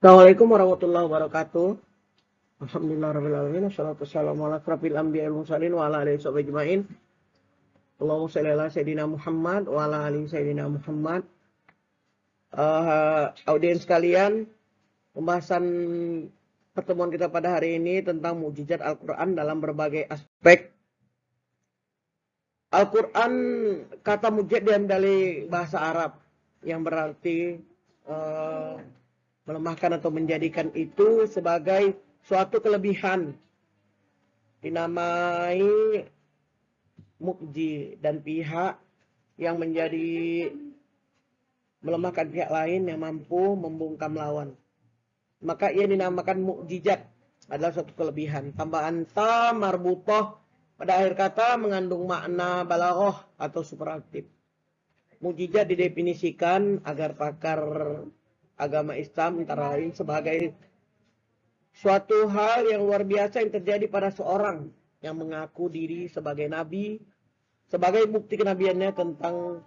Assalamualaikum warahmatullahi wabarakatuh. Alhamdulillahirrahmanirrahim. Wassalatu wassalamu ala asrafil anbiya'i wal mursalin wa ala alihi washabihi ajma'in. Allahumma shalli ala sayyidina Muhammad wa ala ali sayyidina Muhammad. Audiens sekalian, pembahasan pertemuan kita pada hari ini tentang mukjizat Al-Quran dalam berbagai aspek. Al-Quran, kata mukjizat diambil dari bahasa Arab yang berarti melemahkan atau menjadikan itu sebagai suatu kelebihan, dinamai mukji, dan pihak yang menjadi melemahkan pihak lain yang mampu membungkam lawan. Maka ia dinamakan mukjizat, adalah suatu kelebihan. Tambahan ta marbutoh pada akhir kata mengandung makna balaghah atau superlatif. Mukjizat didefinisikan agar pakar agama Islam antara lain sebagai suatu hal yang luar biasa yang terjadi pada seorang yang mengaku diri sebagai nabi, sebagai bukti kenabiannya tentang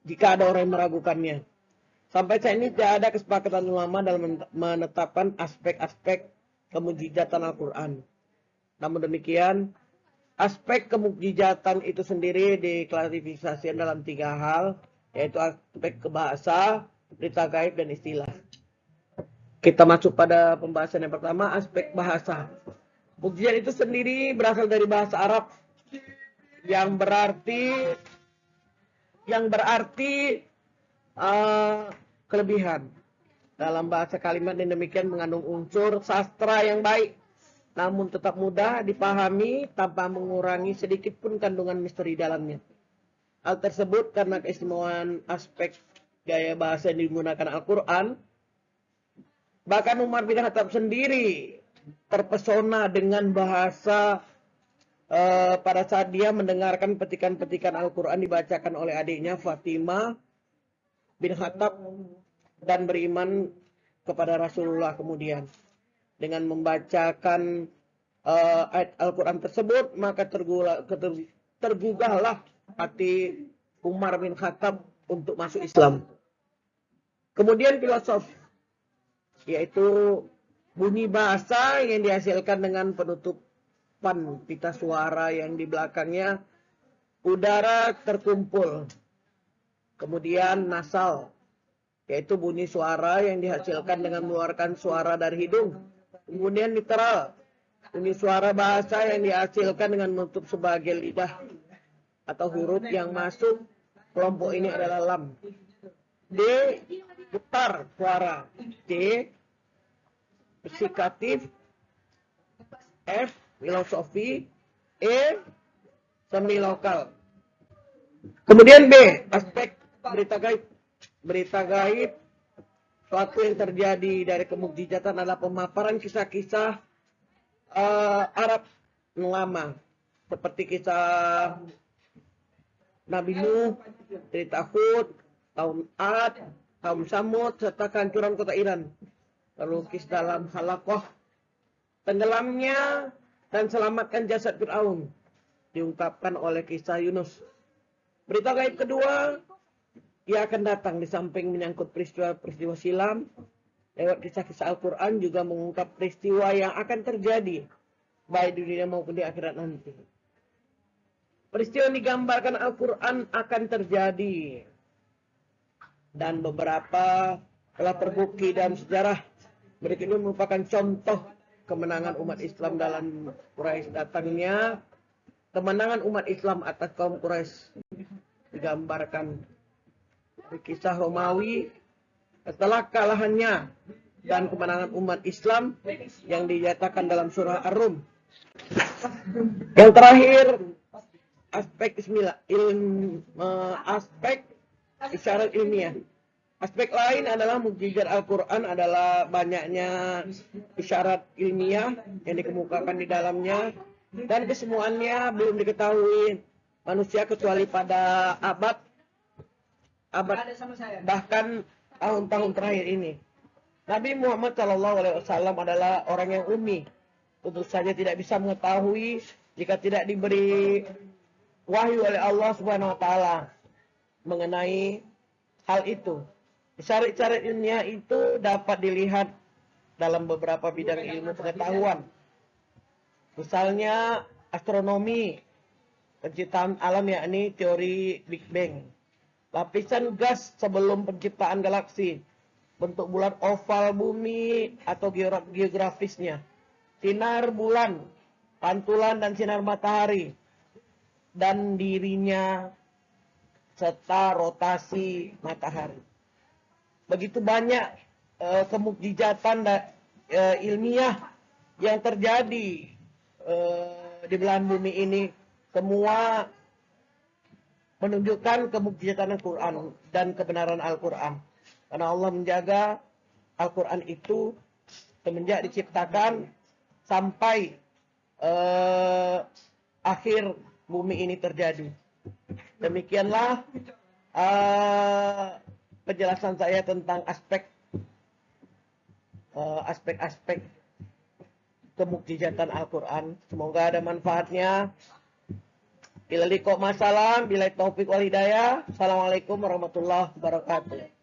jika ada orang yang meragukannya. Sampai saat ini tidak ada kesepakatan ulama dalam menetapkan aspek-aspek kemukjizatan Al-Quran. Namun demikian, aspek kemukjizatan itu sendiri diklasifikasikan dalam 3 hal, yaitu aspek kebahasa, berita gaib, dan istilah. Kita masuk pada pembahasan yang pertama, aspek bahasa. Mukjizat itu sendiri berasal dari bahasa Arab yang berarti kelebihan. Dalam bahasa kalimat yang demikian mengandung unsur sastra yang baik, namun tetap mudah dipahami tanpa mengurangi sedikit pun kandungan misteri dalamnya. Hal tersebut karena keistimewaan aspek gaya bahasa yang digunakan Al-Quran. Bahkan Umar bin Khattab sendiri terpesona dengan bahasa pada saat dia mendengarkan petikan-petikan Al-Quran dibacakan oleh adiknya Fatimah bin Khattab dan beriman kepada Rasulullah kemudian. Dengan membacakan ayat Al-Quran tersebut, maka tergugahlah hati Umar bin Khattab untuk masuk Islam. Kemudian filosof, yaitu bunyi bahasa yang dihasilkan dengan penutupan pita suara yang di belakangnya udara terkumpul. Kemudian nasal, yaitu bunyi suara yang dihasilkan dengan mengeluarkan suara dari hidung. Kemudian literal, bunyi suara bahasa yang dihasilkan dengan menutup sebagai lidah atau huruf yang masuk. Kelompok ini adalah lam. D, getar suara. D, psikatif. F, filosofi. E, semi lokal. Kemudian B, aspek berita gaib. Berita gaib, suatu yang terjadi dari kemukjizatan adalah pemaparan kisah-kisah Arab lama, seperti kisah Nabi Nuh, cerita Hud, kaum Ad, kaum Samud, serta kehancuran kota Iran. Terlukis dalam Halakoh, tenggelamnya dan selamatkan jasad Fir'aun, diungkapkan oleh kisah Yunus. Berita gaib kedua, ia akan datang di samping menyangkut peristiwa-peristiwa silam. Lewat kisah-kisah Al-Quran juga mengungkap peristiwa yang akan terjadi, baik di dunia maupun di akhirat nanti. Peristiwa yang digambarkan Al-Quran akan terjadi, dan beberapa telah terbukti dalam sejarah. Berikut ini merupakan contoh kemenangan umat Islam dalam Quraisy. Datangnya kemenangan umat Islam atas kaum Quraisy digambarkan di kisah Romawi setelah kalahannya dan kemenangan umat Islam yang dinyatakan dalam surah Ar-Rum. Yang terakhir, aspek aspek isyarat ilmiah. Aspek lain adalah mukjizat Al-Quran adalah banyaknya isyarat ilmiah yang dikemukakan di dalamnya, dan kesemuanya belum diketahui manusia kecuali pada abad bahkan tahun-tahun terakhir ini. Nabi Muhammad SAW adalah orang yang ummi, tentu saja tidak bisa mengetahui jika tidak diberi wahyu oleh Allah Subhanahu wa taala mengenai hal itu. Syarat-syarat ilmiah itu dapat dilihat dalam beberapa bidang ilmu pengetahuan. Misalnya astronomi, penciptaan alam yakni teori Big Bang. Lapisan gas sebelum penciptaan galaksi, bentuk bulan oval bumi atau geografisnya, sinar bulan, pantulan dan sinar matahari, dan dirinya serta rotasi matahari. Begitu banyak kemukjizatan ilmiah yang terjadi di belahan bumi ini, semua menunjukkan kemukjizatan Al-Quran dan kebenaran Al-Quran. Karena Allah menjaga Al-Quran itu semenjak diciptakan sampai akhir bumi ini terjadi. Demikianlah penjelasan saya tentang aspek-aspek kemukjizatan Al-Quran. Semoga ada manfaatnya. Bila liqa masalah, bila taufik wal hidayah. Assalamualaikum warahmatullahi wabarakatuh.